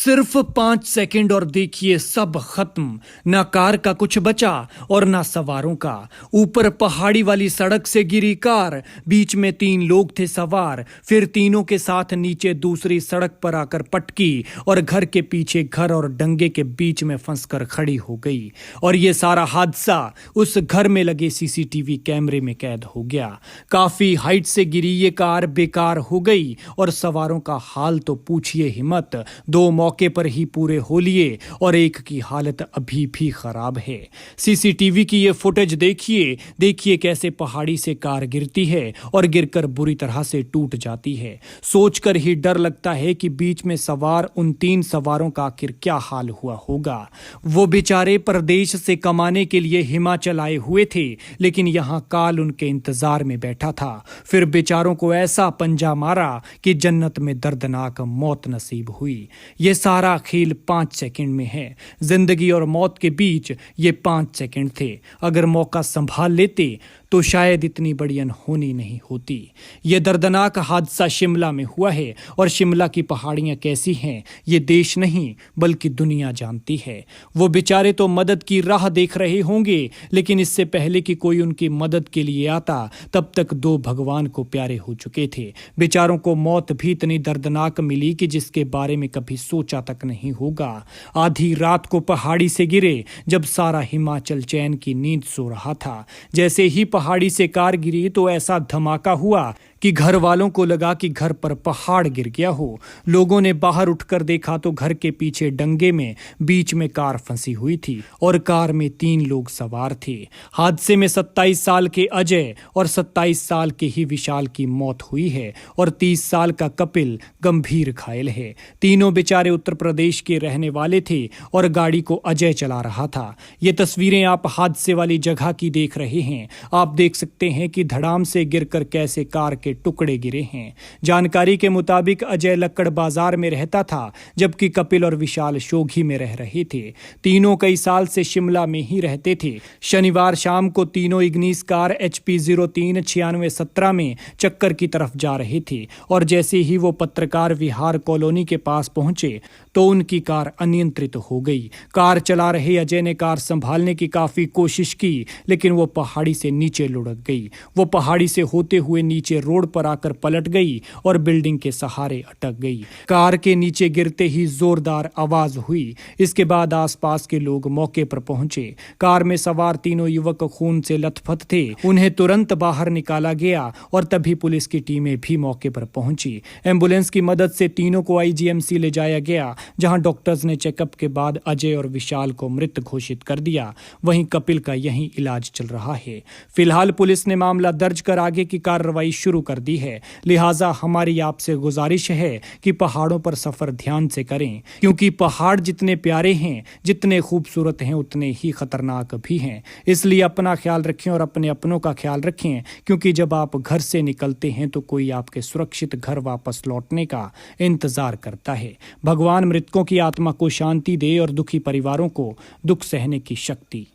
सिर्फ 5 सेकंड और देखिए सब खत्म। ना कार का कुछ बचा और ना सवारों का। ऊपर पहाड़ी वाली सड़क से गिरी कार, बीच में 3 लोग थे सवार, फिर तीनों के साथ नीचे दूसरी सड़क पर आकर पटकी और घर के पीछे घर और डंगे के बीच में फंसकर खड़ी हो गई। और ये सारा हादसा उस घर में लगे सीसीटीवी कैमरे में कैद हो गया। काफी हाइट से गिरी ये कार बेकार हो गई और सवारों का हाल तो पूछिए ही मत। 2 मौके पर ही पूरे हो लिए और एक की हालत अभी भी खराब है। सीसीटीवी की ये फुटेज देखिए कैसे पहाड़ी से कार गिरती है और गिरकर बुरी तरह से टूट जाती है। सोचकर ही डर लगता है कि बीच में सवार उन 3 सवारों का आखिर क्या हाल हुआ होगा। वो बेचारे परदेश से कमाने के लिए हिमाचल आए हुए थे, लेकिन यहां काल उनके इंतजार में बैठा था। फिर बेचारों को ऐसा पंजा मारा कि जन्नत में दर्दनाक मौत नसीब हुई। ये सारा खेल 5 सेकंड में है। जिंदगी और मौत के बीच ये 5 सेकंड थे। अगर मौका संभाल लेते तो शायद इतनी बड़ी अनहोनी नहीं होती। ये दर्दनाक हादसा शिमला में हुआ है और शिमला की पहाड़ियां कैसी हैं ये देश नहीं बल्कि दुनिया जानती है। वो बेचारे तो मदद की राह देख रहे होंगे, लेकिन इससे पहले कि कोई उनकी मदद के लिए आता तब तक 2 भगवान को प्यारे हो चुके थे। बेचारों को मौत भी इतनी दर्दनाक मिली कि जिसके बारे में कभी सोचा तक नहीं होगा। आधी रात को पहाड़ी से गिरे जब सारा हिमाचल चैन की नींद सो रहा था। जैसे ही पहाड़ी से कार गिरी तो ऐसा धमाका हुआ कि घर वालों को लगा कि घर पर पहाड़ गिर गया हो। लोगों ने बाहर उठकर देखा तो घर के पीछे डंगे में बीच में कार फंसी हुई थी और कार में 3 लोग सवार थे। हादसे में 27 साल के अजय और 27 साल के ही विशाल की मौत हुई है और 30 साल का कपिल गंभीर घायल है। तीनों बेचारे उत्तर प्रदेश के रहने वाले थे और गाड़ी को अजय चला रहा था। ये तस्वीरें आप हादसे वाली जगह की देख रहे हैं। आप देख सकते हैं कि धड़ाम से गिरकर कैसे कार के टुकड़े गिरे हैं। जानकारी के मुताबिक अजय लक्कड़ बाजार में रहता था, जबकि कपिल और विशाल शोघी में रह रहे थे। तीनों कई साल से शिमला में ही रहते थे। शनिवार शाम को तीनों इग्निस कार HP 039617 में चक्कर की तरफ जा रहे थे और जैसे ही वो पत्रकार विहार कॉलोनी के पास पहुंचे तो उनकी कार अनियंत्रित हो गई। कार चला रहे अजय ने कार संभालने की काफी कोशिश की, लेकिन वो पहाड़ी से नीचे लुढ़क गई। वो पहाड़ी से होते हुए नीचे रोड पर आकर पलट गई और बिल्डिंग के सहारे अटक गई। कार के नीचे गिरते ही जोरदार आवाज हुई। इसके बाद आसपास के लोग मौके पर पहुंचे। कार में सवार तीनों युवक खून से लथपथ थे। उन्हें तुरंत बाहर निकाला गया और तभी पुलिस की टीमें भी मौके पर पहुंची। एम्बुलेंस की मदद से तीनों को IGMC ले जाया गया, जहां डॉक्टर्स ने चेकअप के बाद अजय और विशाल को मृत घोषित कर दिया। वहीं कपिल का यहीं इलाज चल रहा है। फिलहाल पुलिस ने मामला दर्ज कर आगे की कार्रवाई शुरू कर दी है। लिहाजा हमारी आपसे गुजारिश है कि पहाड़ों पर सफर ध्यान से करें, क्योंकि पहाड़ जितने प्यारे हैं, जितने खूबसूरत हैं, उतने ही खतरनाक भी हैं। इसलिए अपना ख्याल रखें और अपने अपनों का ख्याल रखें, क्योंकि जब आप घर से निकलते हैं तो कोई आपके सुरक्षित घर वापस लौटने का इंतजार करता है। भगवान मृतकों की आत्मा को शांति दे और दुखी परिवारों को दुख सहने की शक्ति